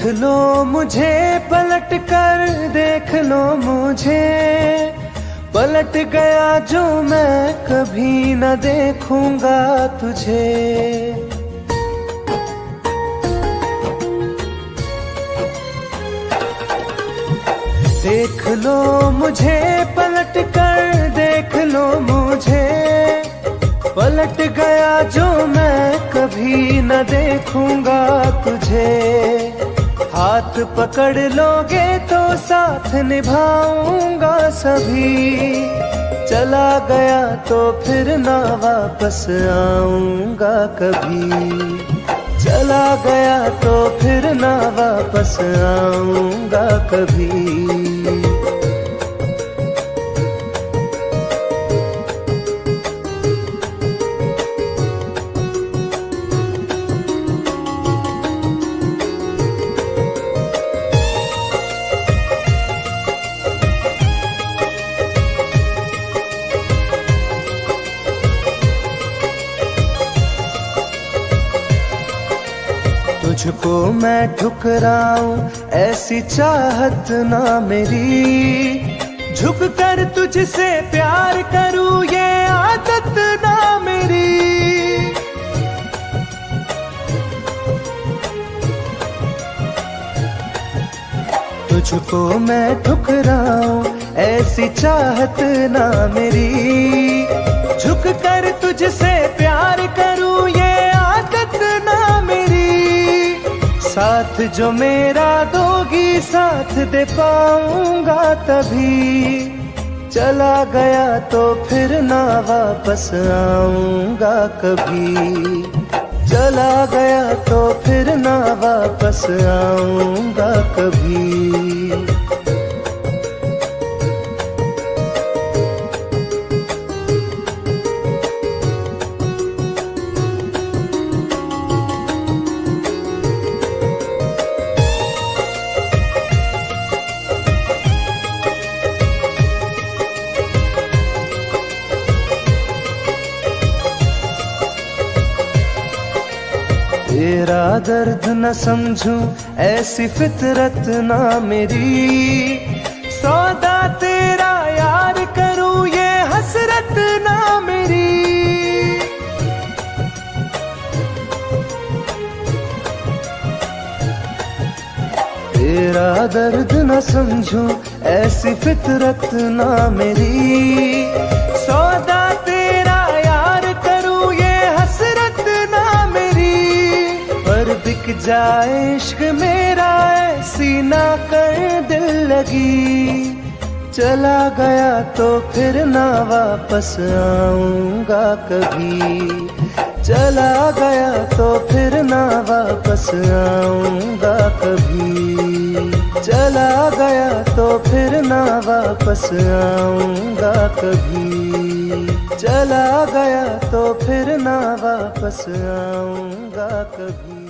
लो मुझे पलट कर, देख लो मुझे, पलट गया जो मैं कभी न देखूंगा तुझे। देख लो मुझे पलट कर, देख लो मुझे, पलट गया जो मैं कभी न देखूंगा तुझे। हाथ पकड़ लोगे तो साथ निभाऊंगा सभी, चला गया तो फिर ना वापस आऊंगा कभी, चला गया तो फिर ना वापस आऊंगा कभी। तुझको मैं ठुकराऊं ऐसी चाहत ना मेरी, झुक कर तुझसे प्यार करूं ये आदत ना मेरी। तुझको मैं ठुकराऊं ऐसी चाहत ना मेरी, झुक कर तुझसे प्यार करूं ये आदत ना मेरी। साथ जो मेरा दोगी साथ दे पाऊंगा तभी, चला गया तो फिर ना वापस आऊंगा कभी, चला गया तो फिर ना वापस आऊंगा कभी। तेरा दर्द न समझूं ऐसी फितरत ना मेरी, सौदा तेरा यार करूं ये हसरत ना मेरी। तेरा दर्द न समझूं ऐसी फितरत ना मेरी, सौदा तेरा यार करूं ये हसरत ना मेरी। पर बिक जाए इश्क मेरा ऐसी ना कर दिल लगी, चला गया तो फिर ना वापस आऊंगा कभी, चला गया तो फिर ना वापस आऊंगा कभी, चला गया तो फिर ना वापस आऊंगा कभी, चला गया तो फिर ना वापस आऊंगा कभी।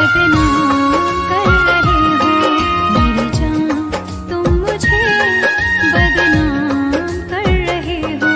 बदनाम कर रहे हो। मेरी जान तुम मुझे बदनाम कर रहे हो।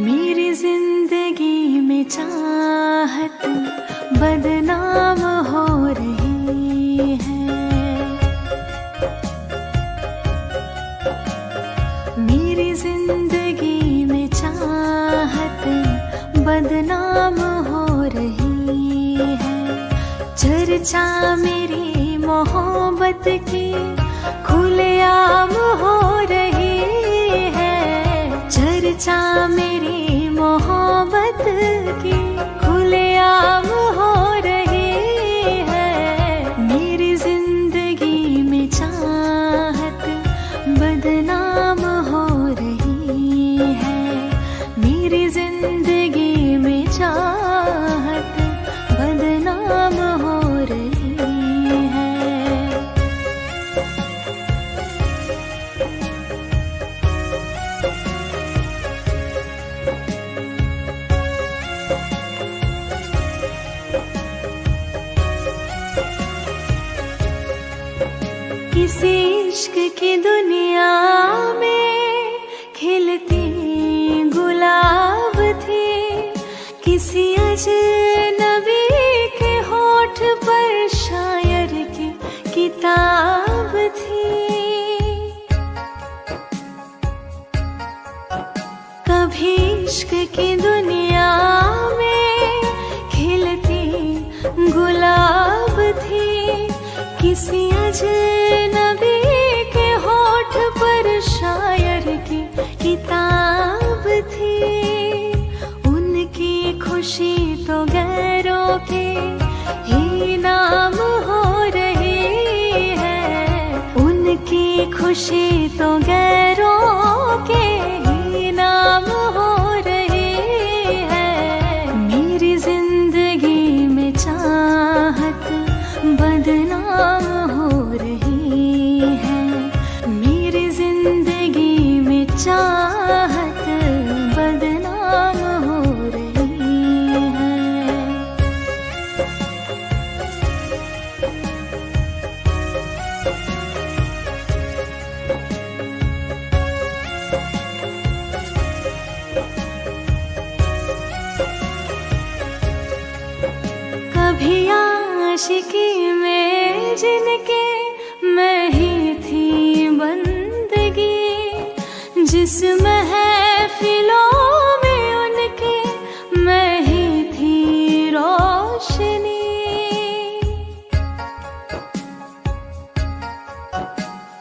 मेरी जिंदगी में चाहत बदनाम हो रही है। मेरी जिंदगी में चाहत बदनाम हो रही है। चर्चा मेरी मोहब्बत की खुलेआम हो रही है। चर्चा मेरी मोहब्बत की खुलेआम हो रही है। मेरी जिंदगी में चाहत बदनाम हो रही है। मेरी जिंदगी में चाहत बदनाम हो रही है। किसी इश्क की दुनिया में खिलती गुलाब थी। किसी अजनबी के होठ पर शायर की किताब थी। कभी इश्क की दुनिया में खिलती गुलाब थी। किसी अजनबी के होठ पर शायर की किताब थी। उनकी खुशी तो गैरों के ही नाम हो रही है। उनकी खुशी तो गैरों के ही नाम हो रही है। मेरी जिंदगी में चाहत बदनाम हो रही है। मेरी जिंदगी में चाहत बदनाम हो रही है। कभी आशिकी में जिनके मैं ही थी बंदगी। जिस महफिलों में उनके मैं ही थी रोशनी।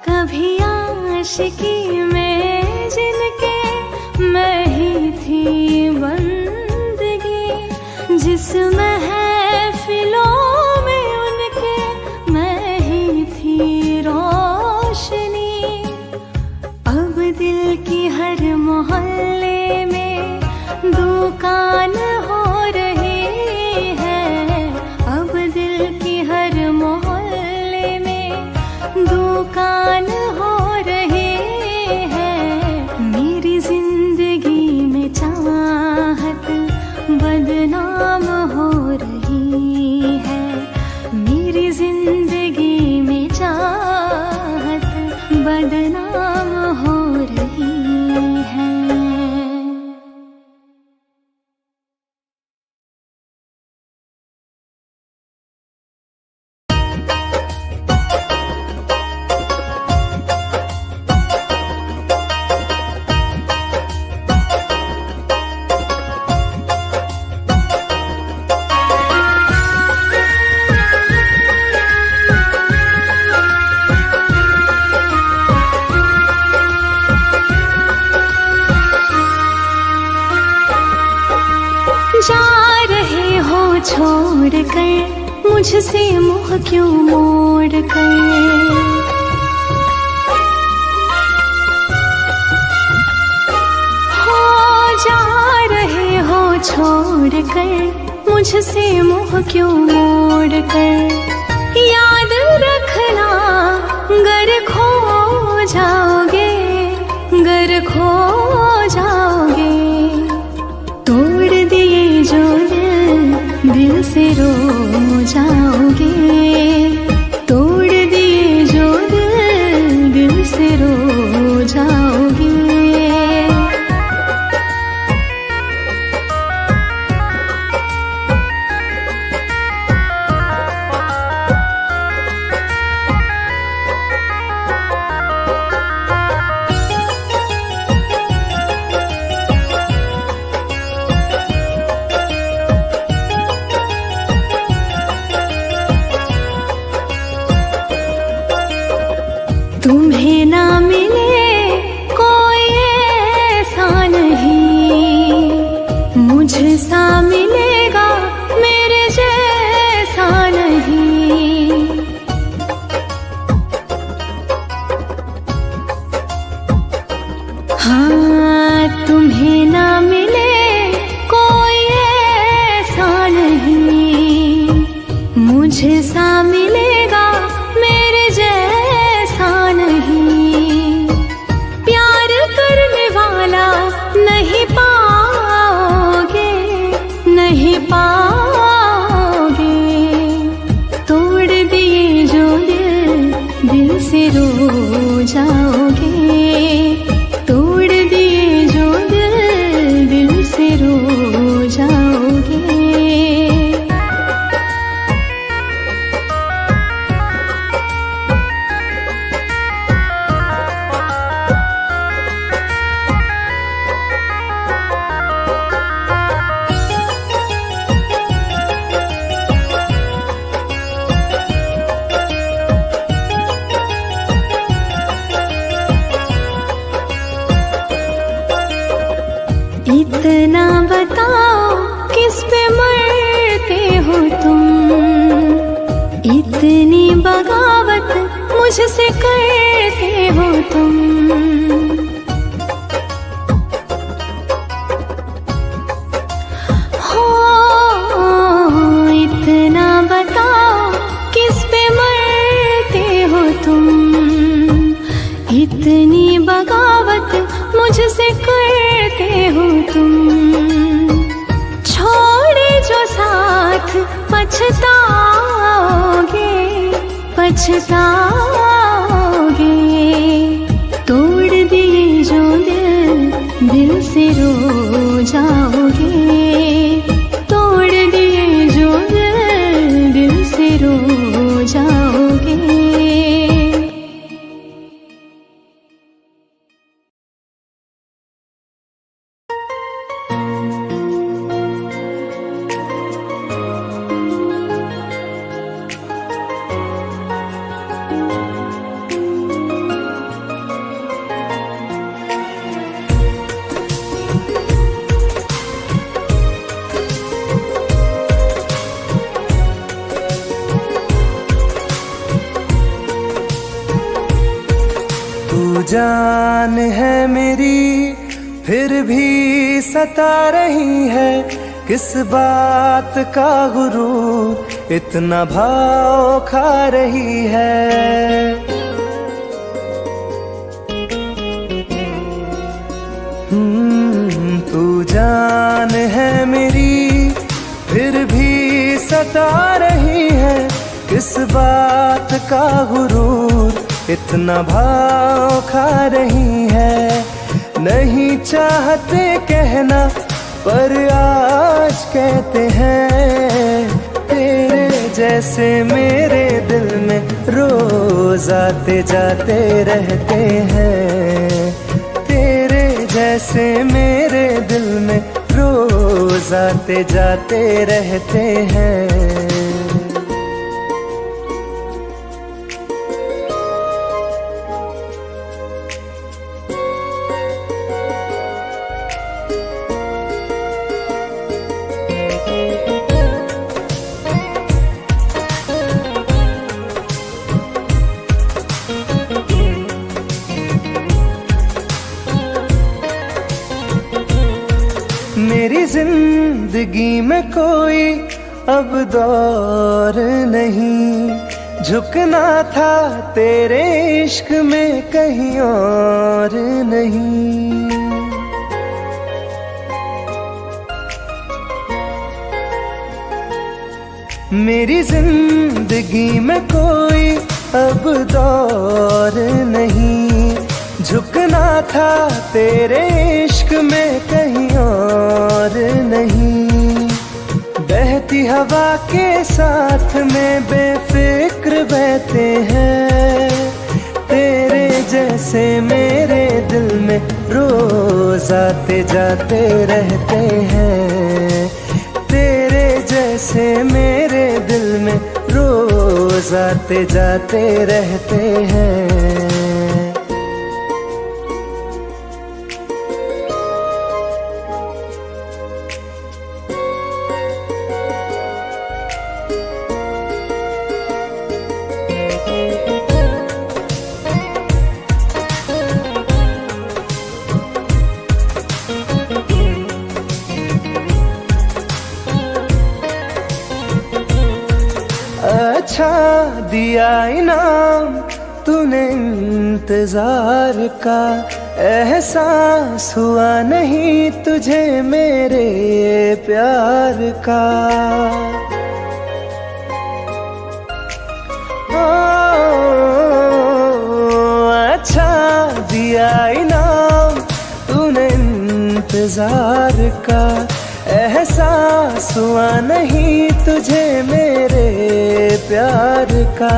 कभी आशिकी में जिनके मैं ही थी बंदगी। जिस महफिलों में उनके मैं ही थी रोशनी। अब दिल की हर मोहल्ले में दुकान हो रही है। अब दिल की हर मोहल्ले में दुकान हो रही है। मेरी जिंदगी में चाहत बदनाम हो रही है। मेरी जिंदगी में चाहत बदनाम हो रही है। छोड़ कर मुझसे मुँह क्यों मोड़ कर। जा रहे हो छोड़ कर मुझसे मुँह क्यों मोड़ कर। याद रखना गर खो जाओगे, गर खो जाओगे। तोड़ दिए जो दिल से रो जाओगे। तोड़ दिए जो दिल से रो जाओगे। तुम्हें ना मिले कोई ऐसा नहीं, मुझसा मिलेगा मेरे जैसा नहीं। हाँ तुम्हें ना मिले कोई ऐसा नहीं, मुझसा मिलेगा मेरे जैसा नहीं। प्यार करने वाला नहीं पाओगे, नहीं पाओगे। तोड़ दिए जो दिल से रो जाओगे। तोड़ दिए जो दिल से रो जाओगे। इतना बताओ किस पे मरते हो तुम, इतनी बगावत मुझसे करते हो तुम। हो इतना बताओ किस पे मरते हो तुम, इतनी बगावत मुझसे करते हो तुम। छोड़े जो साथ पछताओगे, पछताओगे। तोड़ दिए जो दिल से रो जाओगे। तोड़ दिए जो दिल से रो जाओगे। जान है मेरी फिर भी सता रही है, किस बात का गुरूर इतना भाव खा रही है। तू जान है मेरी फिर भी सता रही है, किस बात का गुरूर इतना भाव खा रही है। नहीं चाहते कहना पर आज कहते हैं, तेरे जैसे मेरे दिल में रोज आते जाते रहते हैं। तेरे जैसे मेरे दिल में रोज आते जाते रहते हैं। मेरी जिंदगी में कोई अब दौर नहीं, झुकना था तेरे इश्क में कहीं और नहीं। मेरी जिंदगी में कोई अब दौर नहीं, झुकना था तेरे इश्क में कहीं और नहीं। बहती हवा के साथ में बेफिक्र बहते हैं, तेरे जैसे मेरे दिल में रोज आते जाते रहते हैं। तेरे जैसे मेरे दिल में रोज आते जाते रहते हैं। अच्छा दिया इनाम तूने इंतजार का, एहसास हुआ नहीं तुझे मेरे प्यार का। अच्छा दिया इनाम तूने इंतजार का, एहसास हुआ नहीं तुझे मेरे प्यार का।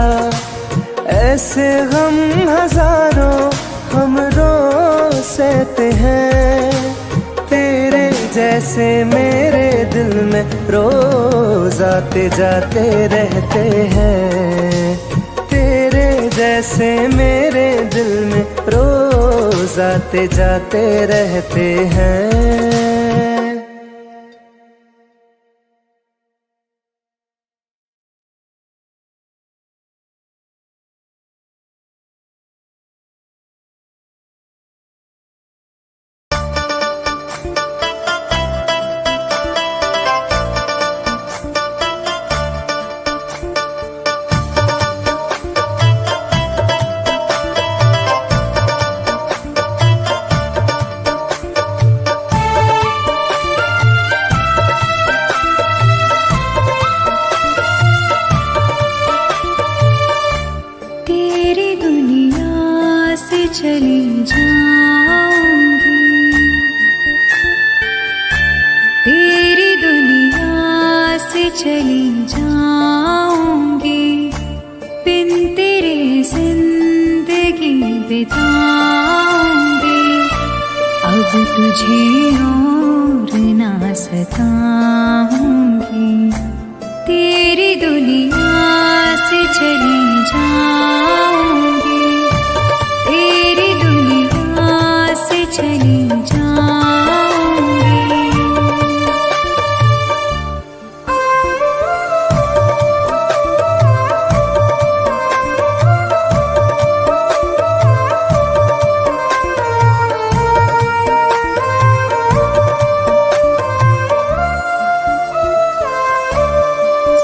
ऐसे गम हजारों हम रोज सहते हैं, तेरे जैसे मेरे दिल में रोज आते जाते रहते हैं। तेरे जैसे मेरे दिल में रोज आते जाते रहते हैं। चली जाऊंगी, तेरी दुनिया से चली जाऊंगी, बिन तेरे जिंदगी बिताऊंगी। अब तुझे और ना सताऊंगी, तेरी दुनिया से चली जाऊंगी, तेरी दुनिया से चली जाऊंगी।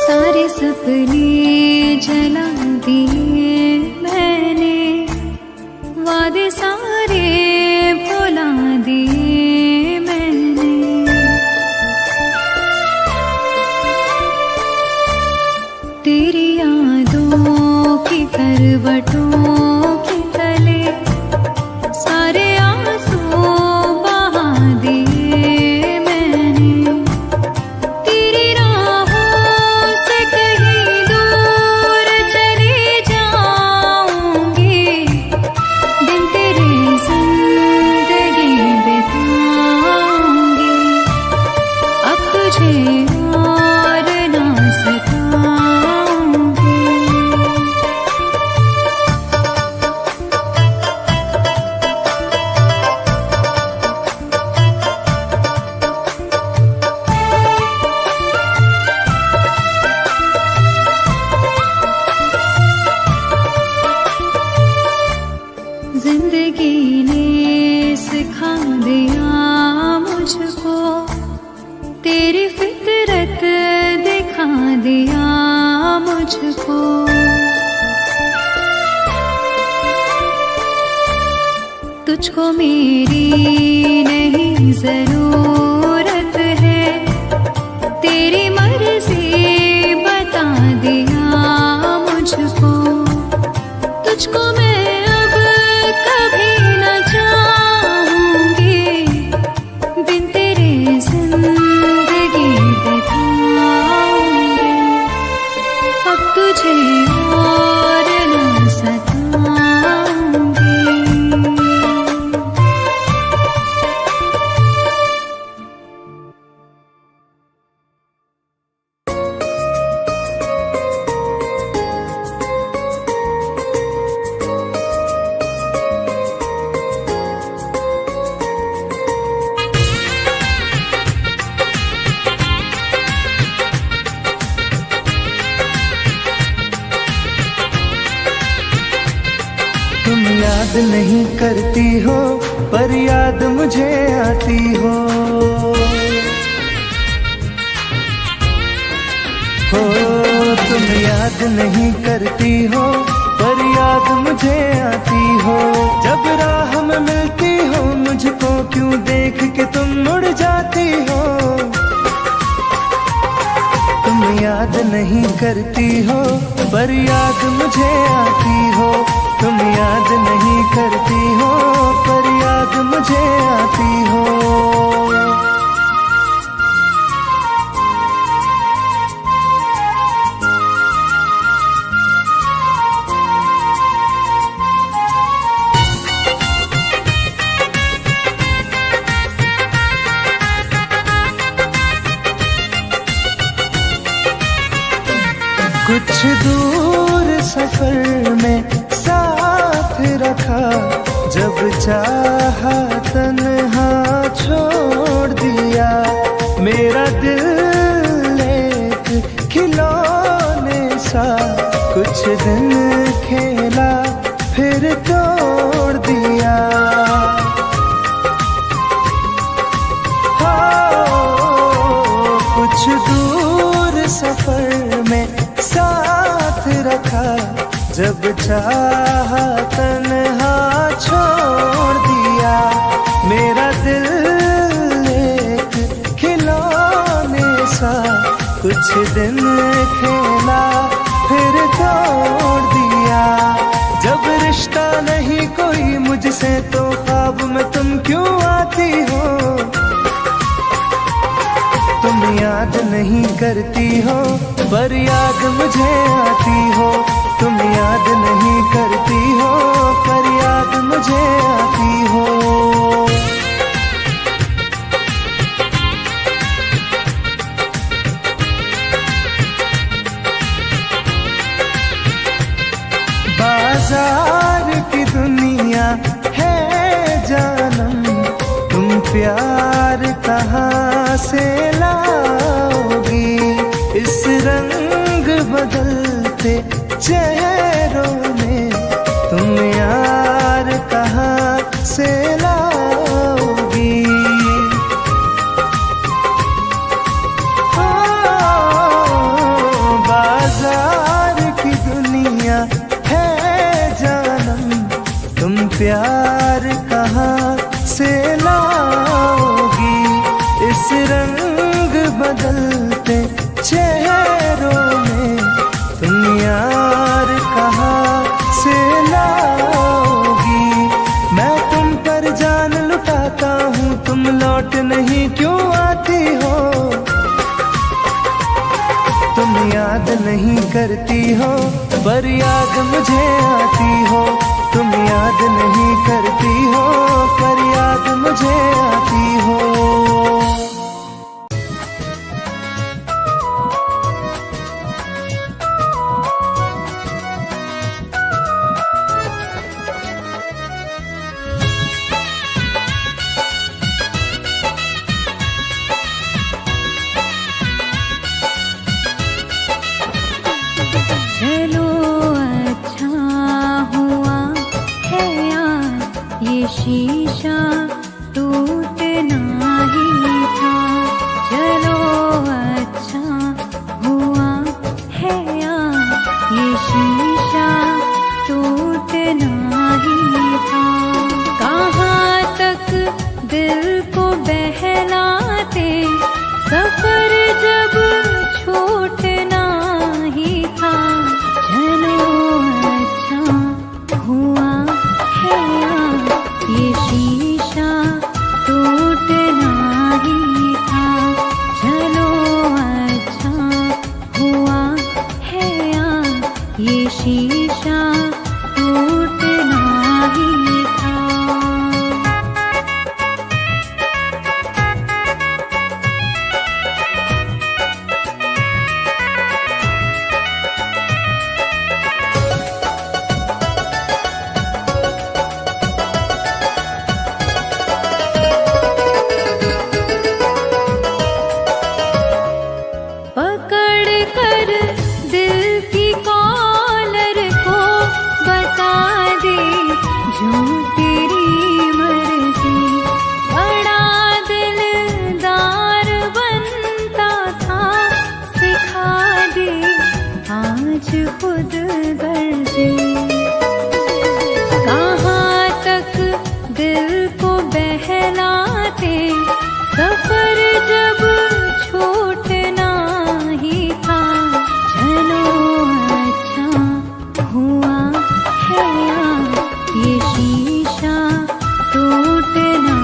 सारे सपने जला दिए मैंने, वादे सारे भुला दिए मैंने। तेरी यादों की करवटों के तले सारे आंसू बहा दिए मैंने। तेरी राहों से कहीं दूर चली जाऊंगी, दिन तेरे जिंदगी बिताऊंगी। अब तुझे और ना सताऊंगी। जिंदगी ने सिखा दिया मुझको तेरी फितरत दिखा दिया मुझको। तुझको मेरी नहीं जरूरत है, तेरी मर्जी बता दिया मुझको। तुझको मैं अब कभी न चाहूंगी, बिन तेरे जिंदगी बिताऊंगी। अब तुझे और न सताऊंगी। तुम याद नहीं करती हो पर याद मुझे आती हो। तुम याद नहीं करती हो पर याद मुझे आती हो। जब राह में मिलती हो मुझको क्यों देख के तुम मुड़ जाती हो। तुम याद नहीं करती हो पर याद मुझे आती हो। तुम याद नहीं करती हो पर याद मुझे आती हो। कुछ दूर सफर में साथ रखा, जब चाहा तन्हा छोड़ दिया। मेरा दिल एक खिलौने सा कुछ दिन खेला फिर तोड़ दिया। कुछ दूर सफर में साथ रखा, जब चाहा तन्हा छोड़ दिया। मेरा दिल एक खिलौने सा कुछ दिन खेला फिर तोड़ दिया। जब रिश्ता नहीं कोई मुझसे तो ख्वाब में तुम क्यों आती हो। तुम याद नहीं करती हो पर याद मुझे आती हो। तुम याद नहीं करती हो पर याद मुझे आती हो। बाजार की दुनिया है जानम, तुम प्यार कहाँ से लाओगी। इस रंग बदलते चेहरों में तुम यार कहाँ से लाओगी। बाजार की दुनिया है जानम, तुम प्यार कहाँ से लाओगी। इस रंग बदलते चेहरों में तुम यार कहाँ से लाओगी। मैं तुम पर जान लुटाता हूँ, तुम लौट नहीं क्यों आती हो। तुम याद नहीं करती हो पर याद मुझे आती हो। तुम याद नहीं करती हो पर याद मुझे आती हो। चलो अच्छा हुआ है यार ये शीशा टूट को बहलाते, सफर जब छूटना ही था। चलो अच्छा हुआ है ये शीशा टूटना ही था। चलो अच्छा हुआ है ये शीशा टूटना ही था। पकड़ कर दिल की कॉलर को बता दे जो तेरी मर्जी। बड़ा दिलदार बनता था, सिखा दे आज खुद गर्जी। कहाँ तक दिल को बहलाते, सफर जब छूटना ही था। चलो अच्छा हुआ है ये शीशा टूटना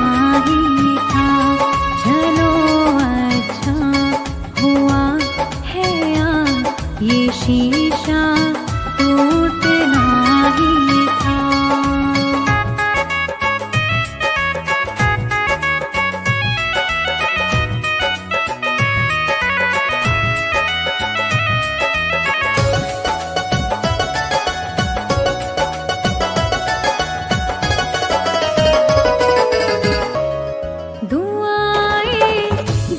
ही था। चलो अच्छा हुआ है ये शीशा टूटना ही था। दुआएं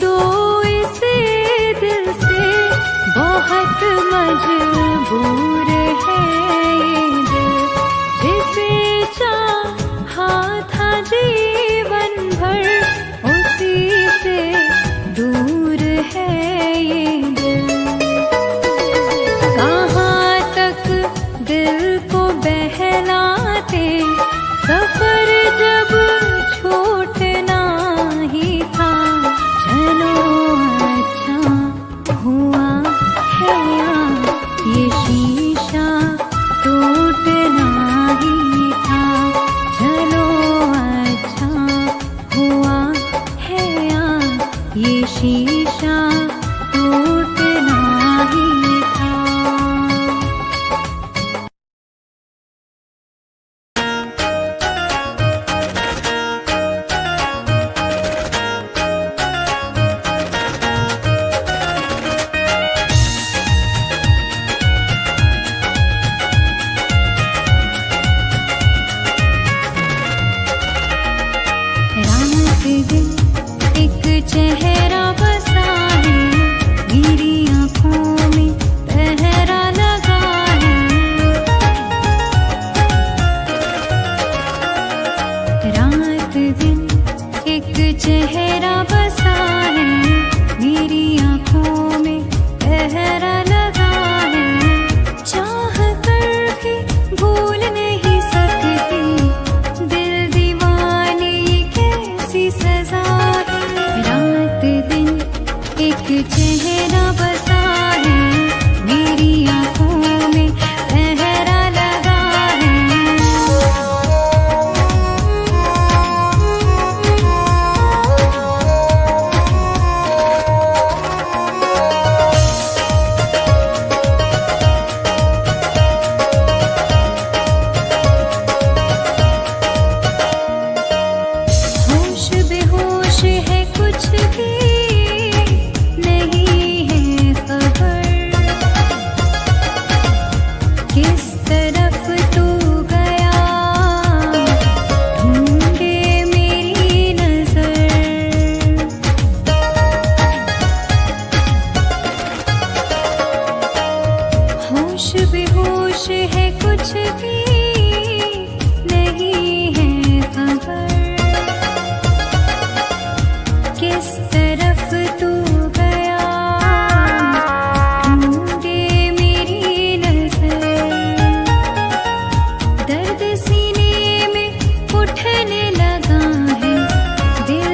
दो इसे दिल से, बहुत मजबूर है ये दिल। जिसे चाहा था जीवन भर, उसी से दूर है ये दिल। कहाँ तक दिल को बहलाते, सफर जब छूटना ही था। चलो अच्छा हुआ है ये शीशा टूटना ही था। चलो अच्छा हुआ है ये शीशा टूटना ही था। रात दिन एक चेहरा बसा है, मेरी आँखों में पहरा लगा है। रात दिन एक चेहरा बसा है, मेरी आँखों में पहरा लगा है। चाह कर भी भूल नहीं सकती, दिल दीवाने कैसी सजा है। रात दिन एक चेहरा बसा है, मेरी आँखों में पहरा लगा है। होश बेहोश है, कुछ भी नहीं है खबर। किस तरफ तू गया, ढूंढे मेरी नजर। होश बेहोश है, कुछ भी नहीं है खबर। किस तरफ तू गया, ढूंढे मेरी नजर। दर्द सीने में उठने लगा है, दिल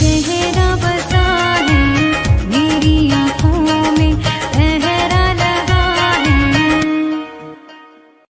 चेहरा बसा है मेरी